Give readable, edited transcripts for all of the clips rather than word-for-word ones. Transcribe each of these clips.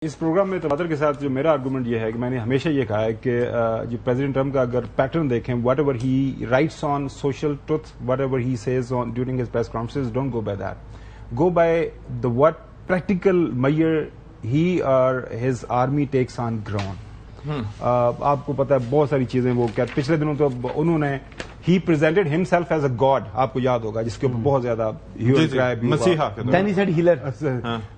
اس programme میں تبادر کے ساتھ جو میرا آرگومنٹ یہ ہے کہ میں نے ہمیشہ یہ کہا ہے کہ جو پریزیڈنٹ ٹرمپ کا اگر پیٹرن دیکھیں whatever he writes on social truth whatever he says on during his press conference don't go by that go by the what practical measure he اور his army takes on ground. آپ کو پتا ہے بہت ساری چیزیں وہ کیا پچھلے دنوں تو انہوں نے he presented himself as a god, آپ کو یاد ہوگا, جس کے اوپر بہت زیادہ مسیحا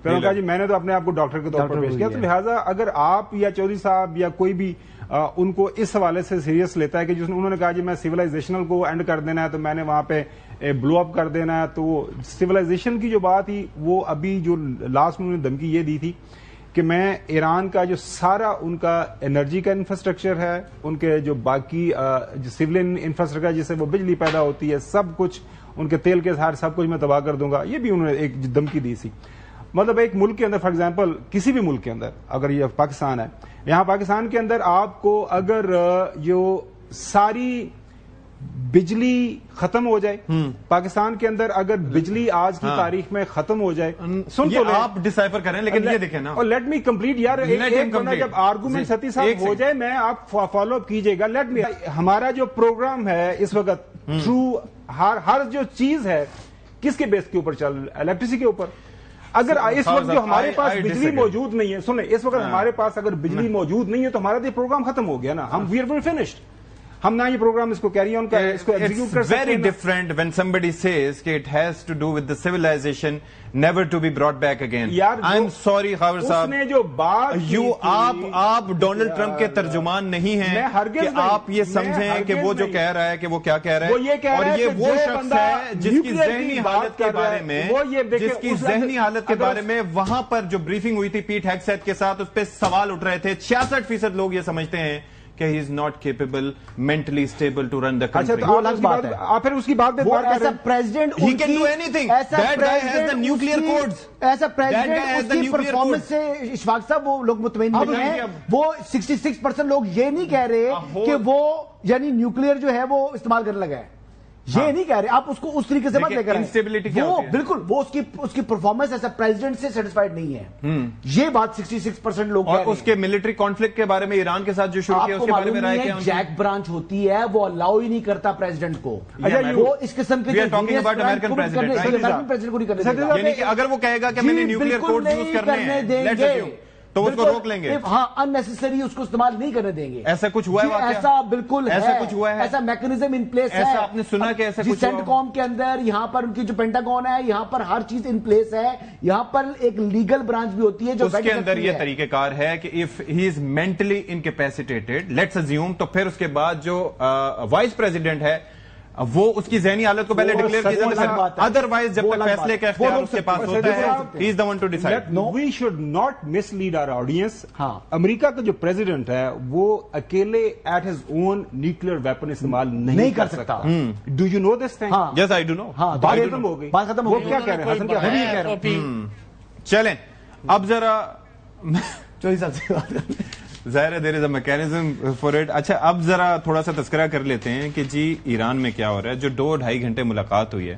کہا جی میں نے تو اپنے آپ کو ڈاکٹر کے طور پر پیش کیا. تو لہٰذا اگر آپ یا چودھری صاحب یا کوئی بھی ان کو اس حوالے سے سیریس لیتا ہے کہ جس انہوں نے کہا جی میں سیولائزیشنل کو اینڈ کر دینا ہے تو میں نے وہاں پہ بلو اپ کر دینا ہے, تو سیولائزیشن کی جو بات تھی وہ ابھی جو لاسٹ میں انہوں نے دھمکی یہ دی تھی کہ میں ایران کا جو سارا ان کا انرجی کا انفراسٹرکچر ہے, ان کے جو باقی جو سولین انفراسٹرکچر جس سے وہ بجلی پیدا ہوتی ہے, سب کچھ ان کے تیل کے ساتھ سب کچھ میں تباہ کر دوں گا. یہ بھی انہوں نے ایک دھمکی دی سی. مطلب ایک ملک کے اندر فار ایگزامپل کسی بھی ملک کے اندر اگر یہ پاکستان ہے, یہاں پاکستان کے اندر آپ کو اگر جو ساری بجلی ختم ہو جائے, پاکستان کے اندر اگر بجلی آج کی تاریخ میں ختم ہو جائے, سن تو آپ ڈسائفر کریں لیکن یہ دیکھیں نا, اور لیٹ می کمپلیٹ یار, جب آرگومنٹ ستی صاحب ہو جائے میں آپ فالو اپ کیجئے گا. لیٹ می, ہمارا جو پروگرام ہے اس وقت تھرو ہر جو چیز ہے کس کے بیس کے اوپر چل رہا ہے, الیکٹریسٹی کے اوپر. اگر اس وقت جو ہمارے پاس بجلی موجود نہیں ہے, سنیں, اس وقت ہمارے پاس اگر بجلی موجود نہیں ہے تو ہمارا تو پروگرام ختم ہو گیا نا, ہم وی آر فنشڈ. ہم نہ یہ پروگرام اس کو کیری آن کر اس کو ایگزیکیوٹ کر سکتے ہیں. Very different when somebody says کہ it has to do with the civilization never to be brought back again. I'm sorry Khawar صاحب, اس نے جو بات آپ ڈونلڈ ٹرمپ کے ترجمان نہیں ہیں کہ آپ یہ سمجھیں کہ وہ جو کہہ رہا ہے کہ وہ کیا کہہ رہا ہے, اور یہ وہ شخص ہے جس کی ذہنی حالت کے بارے میں, جس کی ذہنی حالت کے بارے میں وہاں پر جو بریفنگ ہوئی تھی پیٹ ہیگسیت کے ساتھ اس پہ سوال اٹھ رہے تھے. 66% لوگ یہ سمجھتے ہیں کہ he is not capable mentally stable to run the country. اچھا, تو الگ بات ہے. آپ پھر اس کی بات پہ بات کر رہے ہیں. ایسا president he can do anything. That guy has the nuclear codes. ایسا پریزیڈنٹ اس کی پرفارمنس سے اشفاق صاحب وہ لوگ مطمئن نہیں ہیں. وہ 66% لوگ یہ نہیں کہہ رہے کہ وہ یعنی نیوکلیئر جو ہے وہ استعمال کرنے لگا ہے, یہ نہیں کہہ رہے. آپ اس کو اس طریقے سے مت لے کر آئیں. وہ بالکل وہ اس کی پرفارمنس ایسا پریزیڈنٹ سے سیٹسفائیڈ نہیں ہے. یہ بات 66% لوگ اور اس کے ملٹری کانفلکٹ کے بارے میں ایران کے ساتھ جو شروع کیا اس کے بارے میں رائے کیا. جیک برانچ ہوتی ہے وہ الاؤ ہی نہیں کرتا پریزیڈنٹ کو. وہ اس قسم کے امریکن پریزیڈنٹ کو نہیں کرنے, یعنی کہ اگر وہ کہے گا کہ میں نے نیوکلیئر کوڈ یوز کرنے ہیں تو اس کو روک لیں گے. ہاں, ان نیسیسری اس کو استعمال نہیں کرنے دیں گے. ایسا کچھ ہوا ہے, ایسا بالکل ایسا کچھ ہوا ہے, ایسا میکنزم ان پلیس ہے. ایسا آپ نے سنا کہ ایسا کچھ سینٹ کام کے اندر یہاں پر ان کی جو پینٹاگون ہے یہاں پر ہر چیز ان پلیس ہے. یہاں پر ایک لیگل برانچ بھی ہوتی ہے جو اس کے اندر یہ طریقہ کار ہے کہ if he is mentally incapacitated let's assume, تو پھر اس کے بعد جو وائس پریزیڈنٹ ہے وہ اس کی ذہنی حالت کو پہلے ڈکلیئر کیا جاتا ہے. ادروائز جب تک فیصلے کا اختیار اس کے پاس ہوتا ہے he is the one to decide. We should not mislead our audience. امریکہ کا جو پریزیڈنٹ ہے وہ اکیلے at his own nuclear weapon استعمال نہیں کر سکتا. Do you know this thing? Yes I do know. بات ختم ہو گئی. وہ کیا کہہ رہے ہیں حسن, کیا چلیں اب ذرا چوہدری صاحب سے بات کریں. ظاہر ہے دیر از اے میکینزم فار اٹ. اچھا, اب ذرا تھوڑا سا تذکرہ کر لیتے ہیں کہ جی ایران میں کیا ہو رہا ہے. جو 2-2.5 گھنٹے ملاقات ہوئی ہے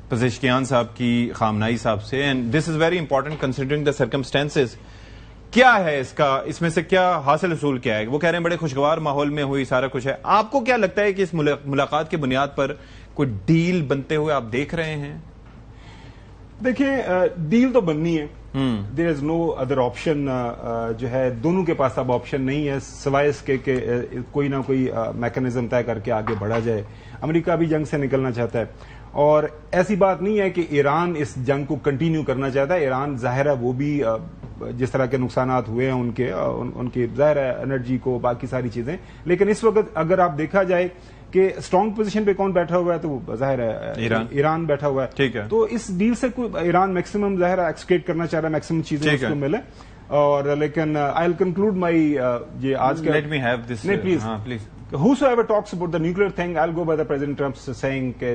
پزشکیان صاحب کی خامنائی صاحب سے, and this is very important considering the circumstances. کیا ہے اس میں سے کیا حاصل حصول کیا ہے؟ وہ کہہ رہے ہیں بڑے خوشگوار ماحول میں ہوئی, سارا کچھ ہے. آپ کو کیا لگتا ہے کہ اس ملاقات کی بنیاد پر کوئی ڈیل بنتے ہوئے آپ دیکھ رہے ہیں؟ دیکھیں, ڈیل تو بننی ہے. دیر از نو ادر آپشن. جو ہے دونوں کے پاس اب آپشن نہیں ہے سوائے اس کے کہ کوئی نہ کوئی میکنزم طے کر کے آگے بڑھا جائے. امریکہ بھی جنگ سے نکلنا چاہتا ہے, اور ایسی بات نہیں ہے کہ ایران اس جنگ کو کنٹینیو کرنا چاہتا ہے. ایران ظاہر ہے وہ بھی جس طرح کے نقصانات ہوئے ہیں ان کے ظاہر ہے انرجی کو باقی ساری چیزیں, لیکن اس وقت اگر آپ دیکھا جائے کہ اسٹرانگ پوزیشن پہ کون بیٹھا ہوا ہے تو وہ ظاہر ہے ایران بیٹھا ہوا ہے. ٹھیک ہے, تو اس ڈیل سے ایران میکسیمم ظاہر ایکسکریٹ کرنا چاہ رہا ہے, میکسیمم چیزیں اس کو ملے. اور لیکن آئی ول کنکلوڈ مائی یہ آج کا, لیٹ می ہیو دس, نہیں please, whosoever talks about the nuclear thing, I'll go by the President Trump's saying کہ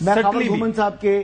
subtly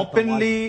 openly